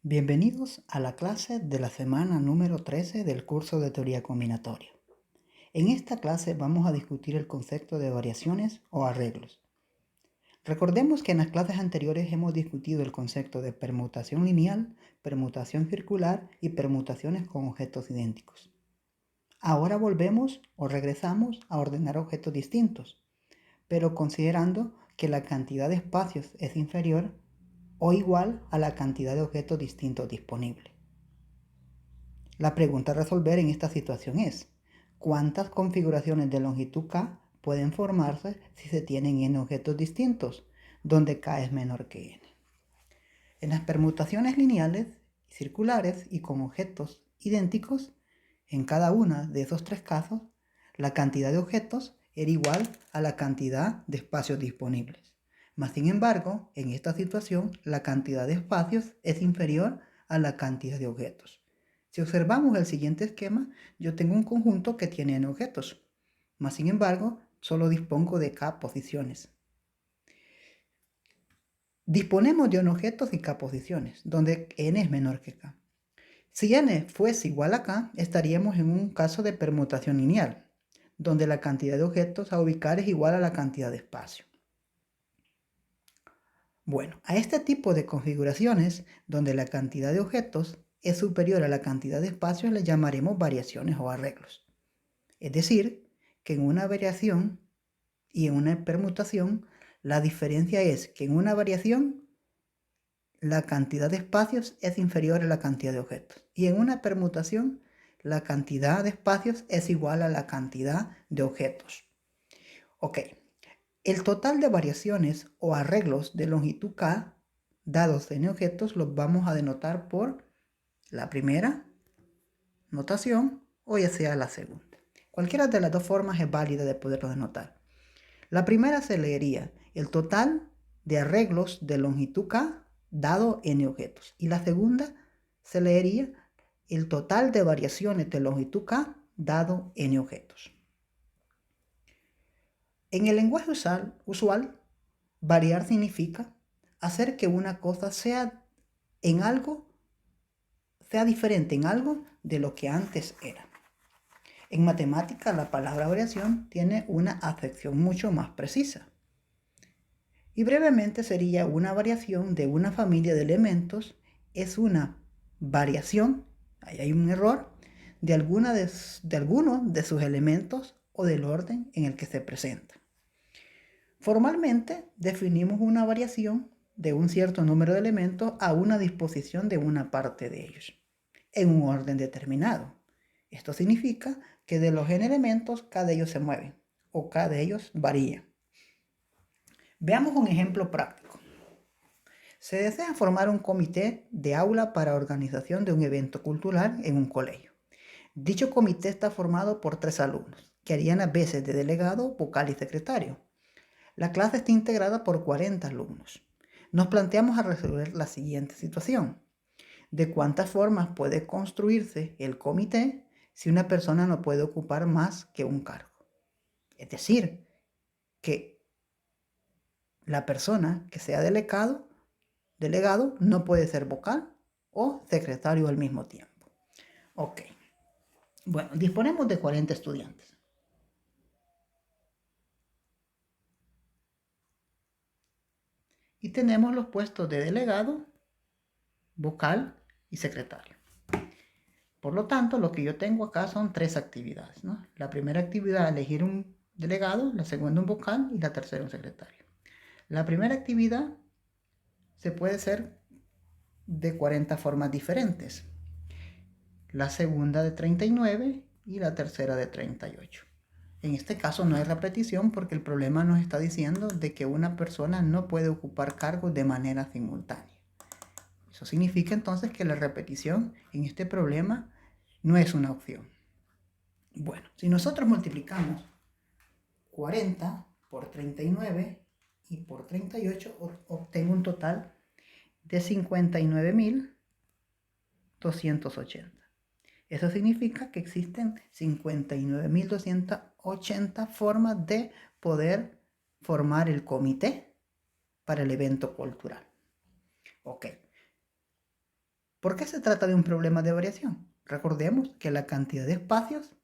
Bienvenidos a la clase de la semana número 13 del curso de teoría combinatoria. En esta clase vamos a discutir el concepto de variaciones o arreglos. Recordemos que en las clases anteriores hemos discutido el concepto de permutación lineal, permutación circular y permutaciones con objetos idénticos. Ahora volvemos o regresamos a ordenar objetos distintos, pero considerando que la cantidad de espacios es inferior o igual a la cantidad de objetos distintos disponibles. La pregunta a resolver en esta situación es: ¿cuántas configuraciones de longitud K pueden formarse si se tienen n objetos distintos, donde K es menor que n? En las permutaciones lineales, circulares y con objetos idénticos, en cada una de esos tres casos, la cantidad de objetos era igual a la cantidad de espacios disponibles. Mas, sin embargo, en esta situación, la cantidad de espacios es inferior a la cantidad de objetos. Si observamos el siguiente esquema, yo tengo un conjunto que tiene n objetos, mas sin embargo, solo dispongo de k posiciones. Disponemos de n objetos y k posiciones, donde n es menor que k. Si n fuese igual a k, estaríamos en un caso de permutación lineal, donde la cantidad de objetos a ubicar es igual a la cantidad de espacio. Bueno, a este tipo de configuraciones, donde la cantidad de objetos es superior a la cantidad de espacios, le llamaremos variaciones o arreglos. Es decir, que en una variación y en una permutación, la diferencia es que en una variación la cantidad de espacios es inferior a la cantidad de objetos, y en una permutación la cantidad de espacios es igual a la cantidad de objetos. Ok, el total de variaciones o arreglos de longitud K dados n objetos los vamos a denotar por la primera notación o ya sea la segunda. Cualquiera de las dos formas es válida de poderlo denotar. La primera se leería el total de arreglos de longitud K dado n objetos, y la segunda se leería el total de variaciones de longitud K dado n objetos. En el lenguaje usual, variar significa hacer que una cosa sea diferente en algo de lo que antes era. En matemática, la palabra variación tiene una acepción mucho más precisa. Y brevemente sería: una variación de una familia de elementos es una variación, ahí hay un error, de alguno de sus elementos o del orden en el que se presenta. Formalmente definimos una variación de un cierto número de elementos a una disposición de una parte de ellos, en un orden determinado. Esto significa que de los n elementos, cada de ellos se mueve o cada de ellos varía. Veamos un ejemplo práctico. Se desea formar un comité de aula para organización de un evento cultural en un colegio. Dicho comité está formado por 3 alumnos, que harían a veces de delegado, vocal y secretario. La clase está integrada por 40 alumnos. Nos planteamos a resolver la siguiente situación: ¿de cuántas formas puede construirse el comité si una persona no puede ocupar más que un cargo? Es decir, que la persona que sea delegado no puede ser vocal o secretario al mismo tiempo. Ok. Bueno, disponemos de 40 estudiantes. Y tenemos los puestos de delegado, vocal y secretario. Por lo tanto, lo que yo tengo acá son 3 actividades, ¿no? La primera actividad, elegir un delegado; la segunda, un vocal; y la tercera, un secretario. La primera actividad se puede hacer de 40 formas diferentes. La segunda de 39 y la tercera de 38. En este caso no hay repetición porque el problema nos está diciendo de que una persona no puede ocupar cargos de manera simultánea. Eso significa entonces que la repetición en este problema no es una opción. Bueno, si nosotros multiplicamos 40 por 39 y por 38, obtengo un total de 59.280. Eso significa que existen 59.280 formas de poder formar el comité para el evento cultural. Ok. ¿Por qué se trata de un problema de variación? Recordemos que la cantidad de espacios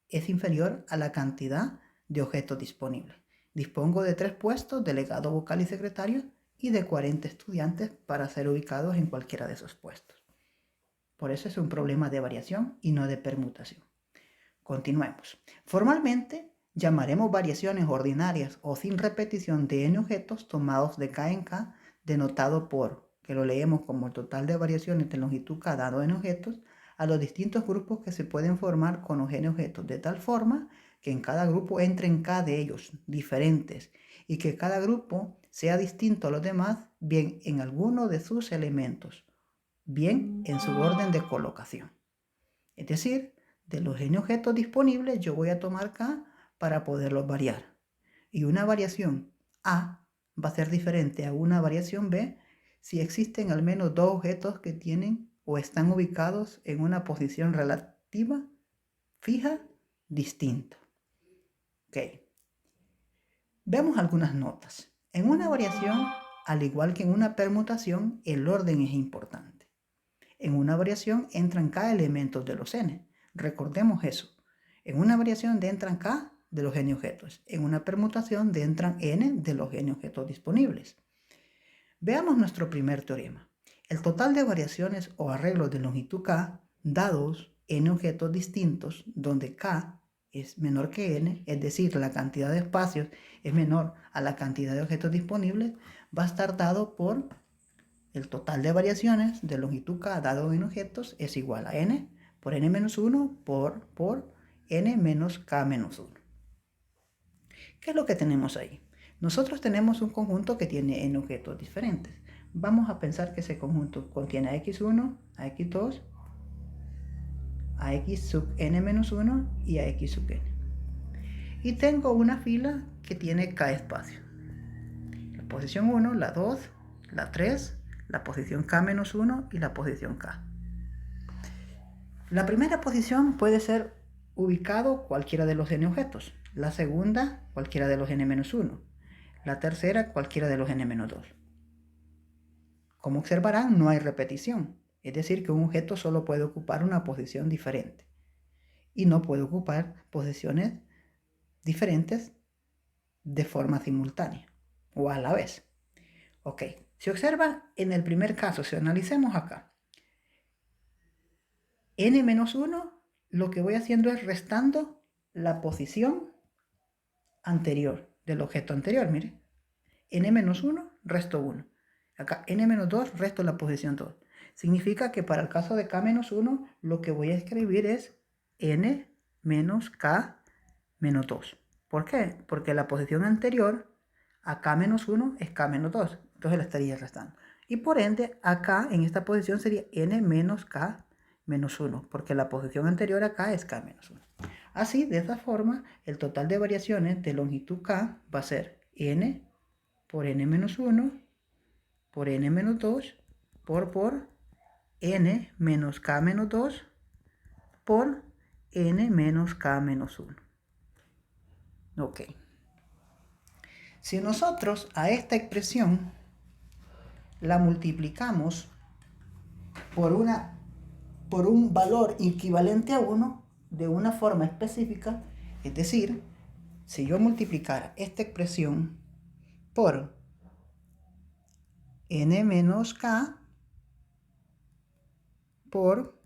es inferior a la cantidad de objetos disponibles. Dispongo de 3 puestos, delegado, vocal y secretario, y de 40 estudiantes para ser ubicados en cualquiera de esos puestos. Por eso es un problema de variación y no de permutación. Continuemos. Formalmente, llamaremos variaciones ordinarias o sin repetición de n objetos tomados de k en k, denotado por, que lo leemos como el total de variaciones de longitud k dado n objetos, a los distintos grupos que se pueden formar con los n objetos, de tal forma que en cada grupo entren k de ellos diferentes y que cada grupo sea distinto a los demás, bien en alguno de sus elementos, bien en su orden de colocación. Es decir, de los n objetos disponibles yo voy a tomar k para poderlos variar. Y una variación A va a ser diferente a una variación B si existen al menos 2 objetos que tienen o están ubicados en una posición relativa fija distinta. Ok. Vemos algunas notas. En una variación, al igual que en una permutación, el orden es importante. En una variación entran k elementos de los n. Recordemos eso. En una variación entran k de los n objetos. En una permutación entran n de los n objetos disponibles. Veamos nuestro primer teorema. El total de variaciones o arreglos de longitud k dados n objetos distintos donde k es menor que n, es decir, la cantidad de espacios es menor a la cantidad de objetos disponibles, va a estar dado por el total de variaciones de longitud k dado en objetos es igual a n por n-1 por n menos k-1. ¿Qué es lo que tenemos ahí? Nosotros tenemos un conjunto que tiene n objetos diferentes. Vamos a pensar que ese conjunto contiene a x1, a x2, a x sub n-1 y a x sub n. Y tengo una fila que tiene k espacios. La posición 1, la 2, la 3, la posición k-1 y la posición k. La primera posición puede ser ubicado cualquiera de los n objetos. La segunda, cualquiera de los n-1. La tercera, cualquiera de los n-2. Como observarán, no hay repetición. Es decir, que un objeto solo puede ocupar una posición diferente. Y no puede ocupar posiciones diferentes de forma simultánea o a la vez. Ok, si observa en el primer caso, si analicemos acá, n-1, lo que voy haciendo es restando la posición anterior del objeto anterior, mire. n-1, resto 1. Acá n-2, resto la posición 2. Significa que para el caso de k-1, lo que voy a escribir es n menos k-2. ¿Por qué? Porque la posición anterior a k-1 es k-2. Entonces la estaría restando. Y por ende, acá en esta posición sería n menos k-1, porque la posición anterior acá es k-1. Así, de esta forma, el total de variaciones de longitud k va a ser n por n-1 por n-2 por n menos k-2 por n menos k-1. Ok. Si nosotros a esta expresión la multiplicamos por un valor equivalente a 1 de una forma específica, es decir, si yo multiplicara esta expresión por n menos k por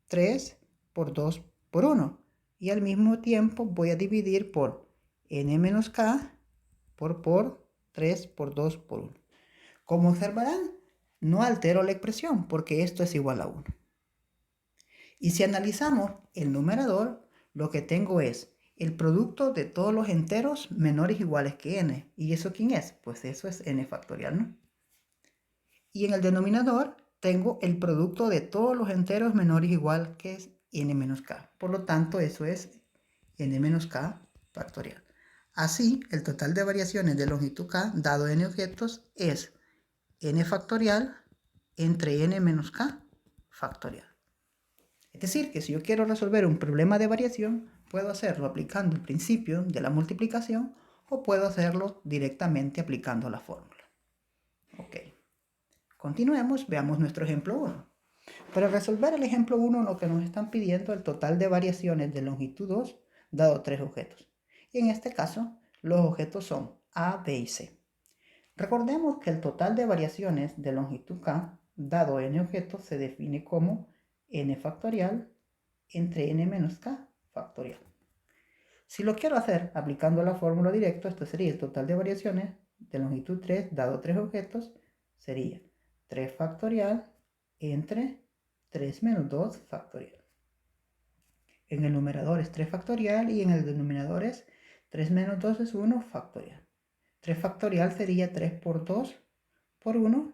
3 por 2 por 1, y al mismo tiempo voy a dividir por n menos k por 3 por 2 por 1. Como observarán, no altero la expresión porque esto es igual a 1. Y si analizamos el numerador, lo que tengo es el producto de todos los enteros menores o iguales que n. ¿Y eso quién es? Pues eso es n factorial, ¿no? Y en el denominador tengo el producto de todos los enteros menores o igual que es n menos k. Por lo tanto, eso es n menos k factorial. Así, el total de variaciones de longitud k dado n objetos es n factorial entre n menos k factorial. Es decir, que si yo quiero resolver un problema de variación, puedo hacerlo aplicando el principio de la multiplicación o puedo hacerlo directamente aplicando la fórmula. Ok. Continuemos, veamos nuestro ejemplo 1. Para resolver el ejemplo 1, lo que nos están pidiendo el total de variaciones de longitud 2 dado 3 objetos. Y en este caso, los objetos son A, B y C. Recordemos que el total de variaciones de longitud K dado n objetos se define como n factorial entre n menos k factorial. Si lo quiero hacer aplicando la fórmula directa, esto sería el total de variaciones de longitud 3 dado 3 objetos, sería 3 factorial entre 3 menos 2 factorial. En el numerador es 3 factorial y en el denominador es 3 menos 2 es 1 factorial. 3 factorial sería 3 por 2 por 1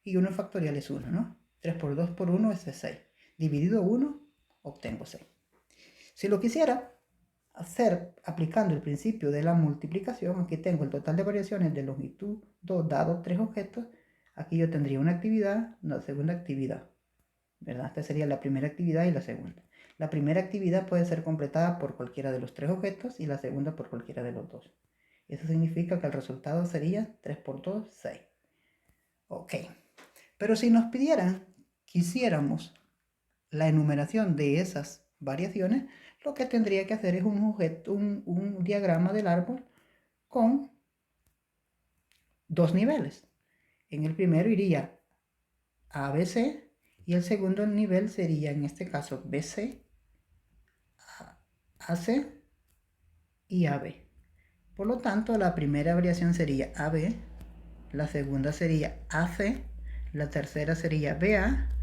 y 1 factorial es 1, ¿no? 3 por 2 por 1 es 6. Dividido 1 obtengo 6. Si lo quisiera hacer aplicando el principio de la multiplicación, aquí tengo el total de variaciones de longitud 2 dado 3 objetos. Aquí yo tendría una actividad, una segunda actividad, ¿verdad? Esta sería la primera actividad y la segunda. La primera actividad puede ser completada por cualquiera de los 3 objetos y la segunda por cualquiera de los 2. Eso significa que el resultado sería 3 por 2, 6. Ok. Pero si nos pidieran que hiciéramos la enumeración de esas variaciones, lo que tendría que hacer es un diagrama del árbol con dos niveles. En el primero iría ABC y el segundo nivel sería en este caso BC, AC y AB. Por lo tanto, la primera variación sería AB, la segunda sería AC, la tercera sería BA,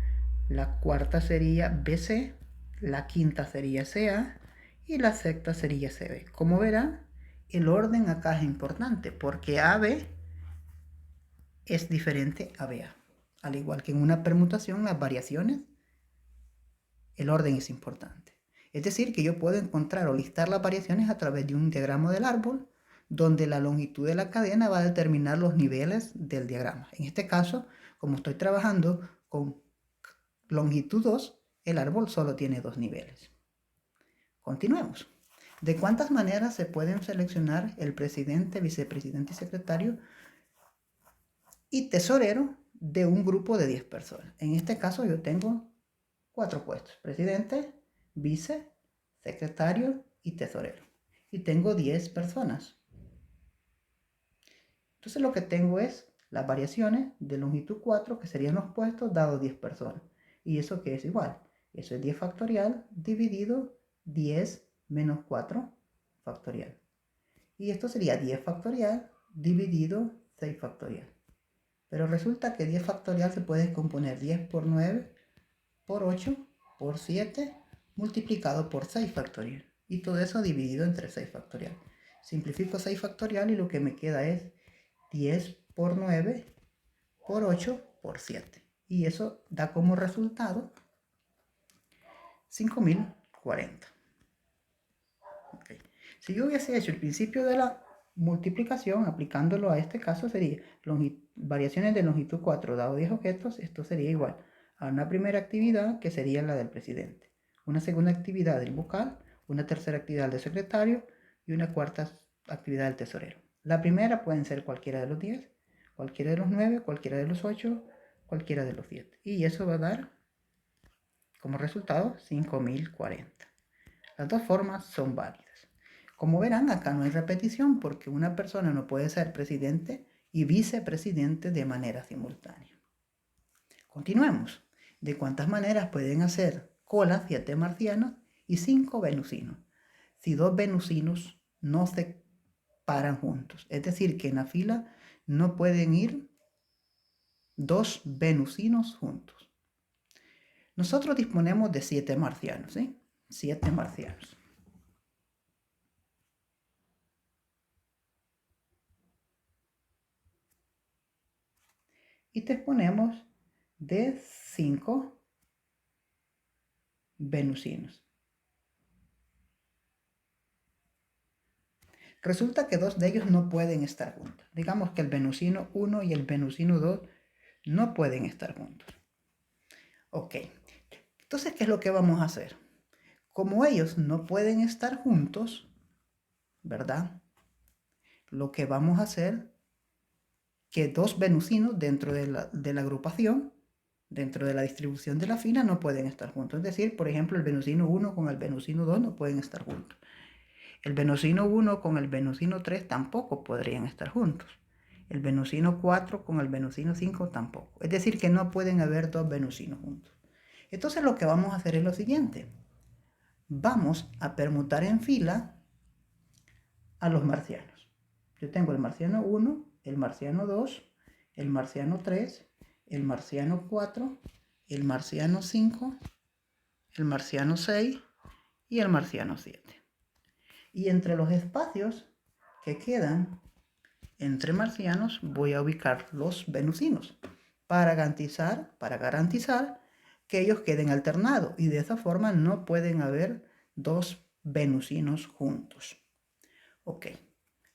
la cuarta sería BC, la quinta sería CA y la sexta sería CB. Como verán, el orden acá es importante porque AB es diferente a BA. Al igual que en una permutación, las variaciones, el orden es importante. Es decir, que yo puedo encontrar o listar las variaciones a través de un diagrama del árbol donde la longitud de la cadena va a determinar los niveles del diagrama. En este caso, como estoy trabajando con longitud 2, el árbol solo tiene 2 niveles. Continuemos. ¿De cuántas maneras se pueden seleccionar el presidente, vicepresidente y secretario y tesorero de un grupo de 10 personas? En este caso yo tengo 4 puestos: presidente, vice, secretario y tesorero. Y tengo 10 personas. Entonces lo que tengo es las variaciones de longitud 4, que serían los puestos, dado 10 personas. ¿Y eso qué es igual? Eso es 10 factorial dividido 10 menos 4 factorial. Y esto sería 10 factorial dividido 6 factorial. Pero resulta que 10 factorial se puede descomponer 10 por 9 por 8 por 7 multiplicado por 6 factorial. Y todo eso dividido entre 6 factorial. Simplifico 6 factorial y lo que me queda es 10 por 9 por 8 por 7. Y eso da como resultado 5040. Okay. Si yo hubiese hecho el principio de la multiplicación, aplicándolo a este caso, sería variaciones de longitud 4 dado 10 objetos. Esto sería igual a una primera actividad, que sería la del presidente, una segunda actividad del vocal, una tercera actividad del secretario y una cuarta actividad del tesorero. La primera pueden ser cualquiera de los 10, cualquiera de los 9, cualquiera de los 8, cualquiera de los 7. Y eso va a dar como resultado 5040. Las dos formas son válidas. Como verán, acá no hay repetición porque una persona no puede ser presidente y vicepresidente de manera simultánea. Continuemos. ¿De cuántas maneras pueden hacer cola 7 marcianos y 5 venusinos? Si 2 venusinos no se paran juntos. Es decir, que en la fila no pueden ir 2 venusinos juntos. Nosotros disponemos de 7 marcianos, ¿sí? 7 marcianos. Y disponemos de 5 venusinos. Resulta que 2 de ellos no pueden estar juntos. Digamos que el venusino 1 y el venusino 2 no pueden estar juntos. Ok. Entonces, ¿qué es lo que vamos a hacer? Como ellos no pueden estar juntos, ¿verdad? Lo que vamos a hacer que 2 venusinos dentro de la agrupación dentro de la distribución de la fila no pueden estar juntos. Es decir, por ejemplo, el venocino 1 con el venocino 2 no pueden estar juntos. El venocino 1 con el venocino 3 tampoco podrían estar juntos. El venocino 4 con el venocino 5 tampoco. Es decir, que no pueden haber dos venocinos juntos. Entonces lo que vamos a hacer es lo siguiente. Vamos a permutar en fila a los marcianos. Yo tengo el marciano 1, el marciano 2, el marciano 3, el marciano 4, el marciano 5, el marciano 6 y el marciano 7. Y entre los espacios que quedan entre marcianos voy a ubicar los venusinos para garantizar que ellos queden alternados y de esa forma no pueden haber dos venusinos juntos. Ok,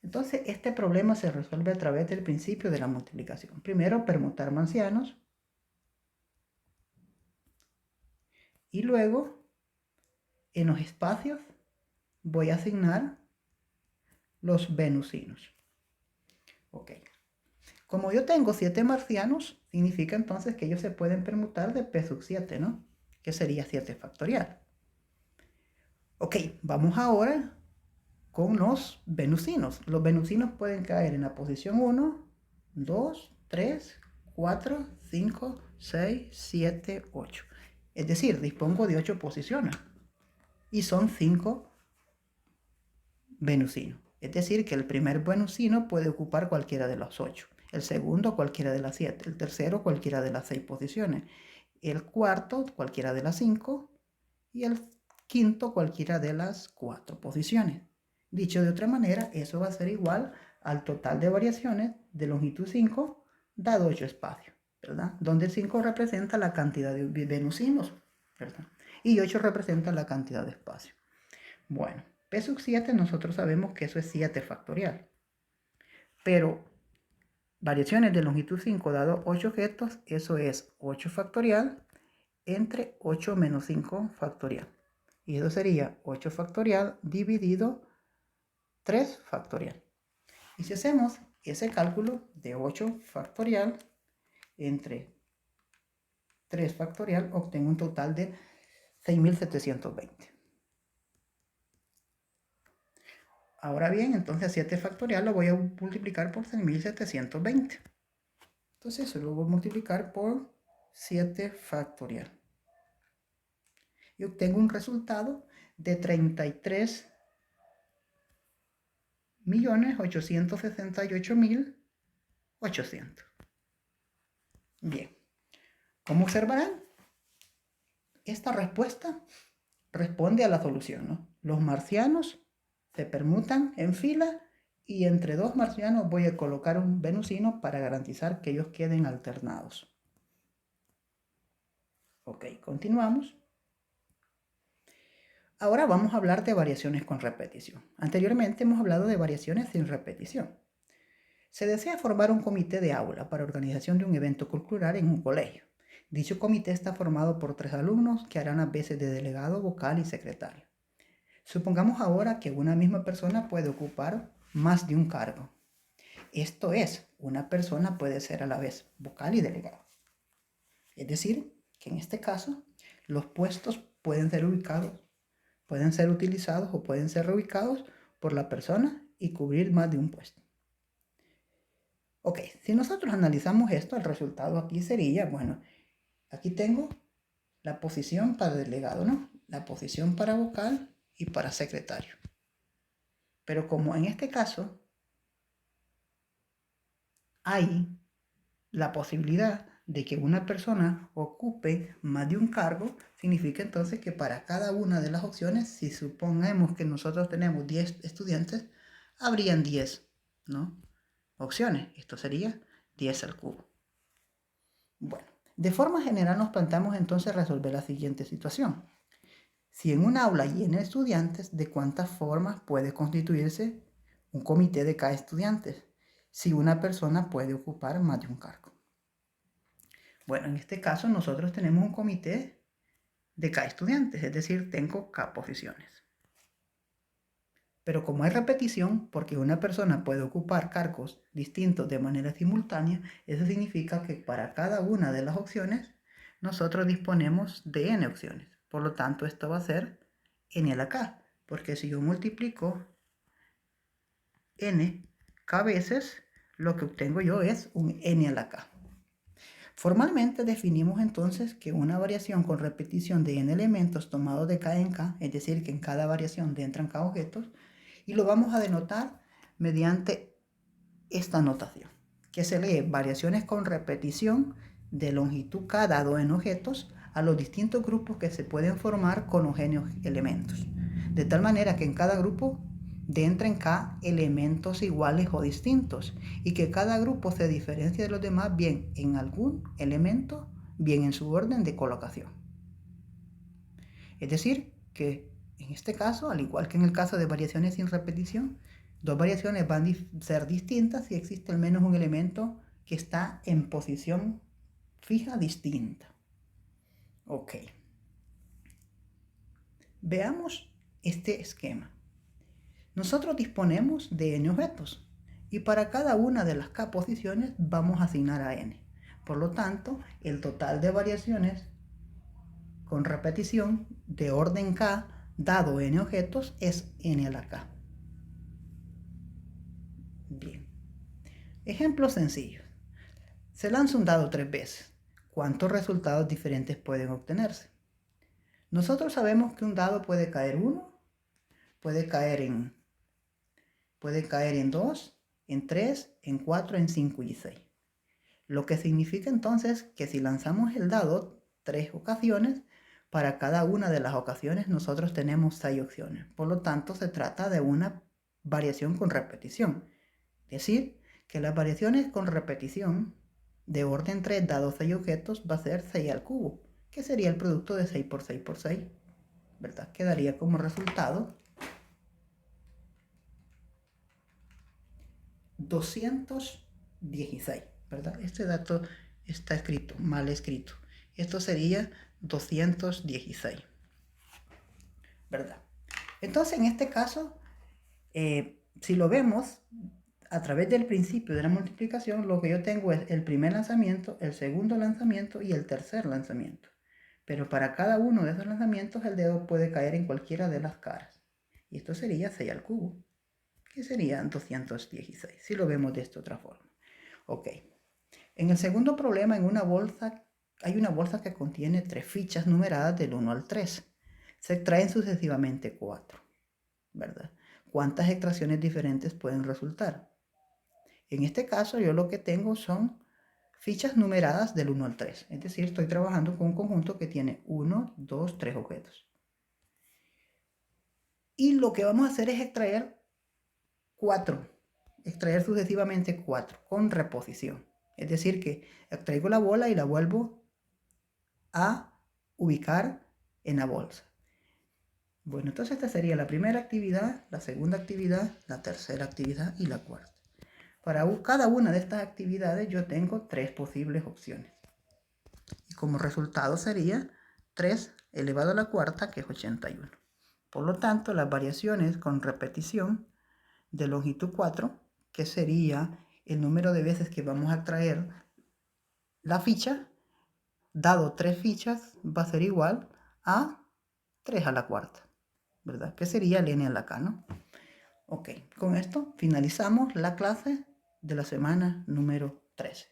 entonces este problema se resuelve a través del principio de la multiplicación. Primero permutar marcianos y luego en los espacios voy a asignar los venusinos. Ok. Como yo tengo 7 marcianos, significa entonces que ellos se pueden permutar de P sub 7, ¿no? Que sería 7 factorial. Ok, vamos ahora con los venusinos. Los venusinos pueden caer en la posición 1, 2, 3, 4, 5, 6, 7, 8. Es decir, dispongo de 8 posiciones. Y son 5 venusinos. Es decir, que el primer venusino puede ocupar cualquiera de los 8. El segundo cualquiera de las 7. El tercero cualquiera de las 6 posiciones. El cuarto cualquiera de las 5. Y el quinto cualquiera de las 4 posiciones. Dicho de otra manera, eso va a ser igual al total de variaciones de longitud 5 dado 8 espacios, ¿verdad? Donde 5 representa la cantidad de venusinos, ¿verdad? Y 8 representa la cantidad de espacio. Bueno, P sub 7 nosotros sabemos que eso es 7 factorial. Pero variaciones de longitud 5 dado 8 objetos, eso es 8 factorial entre 8 menos 5 factorial. Y eso sería 8 factorial dividido 3 factorial. Y si hacemos ese cálculo de 8 factorial entre 3 factorial, obtengo un total de 6.720. Ahora bien, entonces 7 factorial lo voy a multiplicar por 6.720. Entonces eso lo voy a multiplicar por 7 factorial. Y obtengo un resultado de 33.868.800. Bien, como observarán, esta respuesta responde a la solución, ¿no? Los marcianos se permutan en fila y entre dos marcianos voy a colocar un venusino para garantizar que ellos queden alternados. Ok, continuamos. Ahora vamos a hablar de variaciones con repetición. Anteriormente hemos hablado de variaciones sin repetición. Se desea formar un comité de aula para organización de un evento cultural en un colegio. Dicho comité está formado por 3 alumnos que harán las veces de delegado, vocal y secretario. Supongamos ahora que una misma persona puede ocupar más de un cargo. Esto es, una persona puede ser a la vez vocal y delegado. Es decir, que en este caso los puestos pueden ser utilizados o pueden ser reubicados por la persona y cubrir más de un puesto. Ok, si nosotros analizamos esto, el resultado aquí sería, bueno, aquí tengo la posición para delegado, ¿no? La posición para vocal y para secretario. Pero como en este caso hay la posibilidad de que una persona ocupe más de un cargo, significa entonces que para cada una de las opciones, si supongamos que nosotros tenemos 10 estudiantes, habrían 10, ¿no? Opciones. Esto sería 10 al cubo. Bueno, de forma general nos planteamos entonces resolver la siguiente situación. Si en un aula llena de estudiantes, ¿de cuántas formas puede constituirse un comité de cada estudiante? Si una persona puede ocupar más de un cargo. Bueno, en este caso nosotros tenemos un comité de K estudiantes, es decir, tengo K posiciones. Pero como hay repetición, porque una persona puede ocupar cargos distintos de manera simultánea, eso significa que para cada una de las opciones nosotros disponemos de n opciones. Por lo tanto, esto va a ser n a la k, porque si yo multiplico n k veces, lo que obtengo yo es un n a la k. Formalmente definimos entonces que una variación con repetición de n elementos tomados de k en k, es decir, que en cada variación entran k objetos, y lo vamos a denotar mediante esta notación, que se lee variaciones con repetición de longitud k dado en objetos a los distintos grupos que se pueden formar con homogéneos elementos, de tal manera que en cada grupo entren k elementos iguales o distintos y que cada grupo se diferencia de los demás bien en algún elemento, bien en su orden de colocación. Es decir, que en este caso, al igual que en el caso de variaciones sin repetición, dos variaciones van a ser distintas si existe al menos un elemento que está en posición fija distinta. Ok. Veamos este esquema. Nosotros disponemos de n objetos y para cada una de las k posiciones vamos a asignar a n. Por lo tanto, el total de variaciones con repetición de orden k dado n objetos es n a la k. Bien. Ejemplos sencillos. Se lanza un dado 3 veces. ¿Cuántos resultados diferentes pueden obtenerse? Nosotros sabemos que un dado puede caer 1, puede caer en 2, en 3, en 4, en 5 y 6. Lo que significa entonces que si lanzamos el dado 3 ocasiones, para cada una de las ocasiones nosotros tenemos 6 opciones. Por lo tanto, se trata de una variación con repetición. Es decir, que las variaciones con repetición de orden 3 dados 6 objetos va a ser 6 al cubo, que sería el producto de 6 por 6 por 6, ¿verdad? Quedaría como resultado 216, ¿verdad? Este dato está escrito, mal escrito. Esto sería 216, ¿verdad? Entonces, en este caso, si lo vemos a través del principio de la multiplicación, lo que yo tengo es el primer lanzamiento, el segundo lanzamiento y el tercer lanzamiento. Pero para cada uno de esos lanzamientos, el dedo puede caer en cualquiera de las caras. Y esto sería 6 al cubo, que serían 216, si lo vemos de esta otra forma. Ok. En el segundo problema, hay una bolsa que contiene 3 fichas numeradas del 1 al 3. Se extraen sucesivamente 4, ¿verdad? ¿Cuántas extracciones diferentes pueden resultar? En este caso, yo lo que tengo son fichas numeradas del 1 al 3. Es decir, estoy trabajando con un conjunto que tiene 1, 2, 3 objetos. Y lo que vamos a hacer es extraer sucesivamente 4 con reposición. Es decir, que extraigo la bola y la vuelvo a ubicar en la bolsa. Bueno, entonces esta sería la primera actividad, la segunda actividad, la tercera actividad y la cuarta. Para cada una de estas actividades yo tengo 3 posibles opciones. Y como resultado sería 3 elevado a la cuarta, que es 81. Por lo tanto, las variaciones con repetición de longitud 4, que sería el número de veces que vamos a extraer la ficha, dado 3 fichas, va a ser igual a 3 a la cuarta, ¿verdad? Que sería el n a la k, ¿no? Ok, con esto finalizamos la clase de la semana número 13.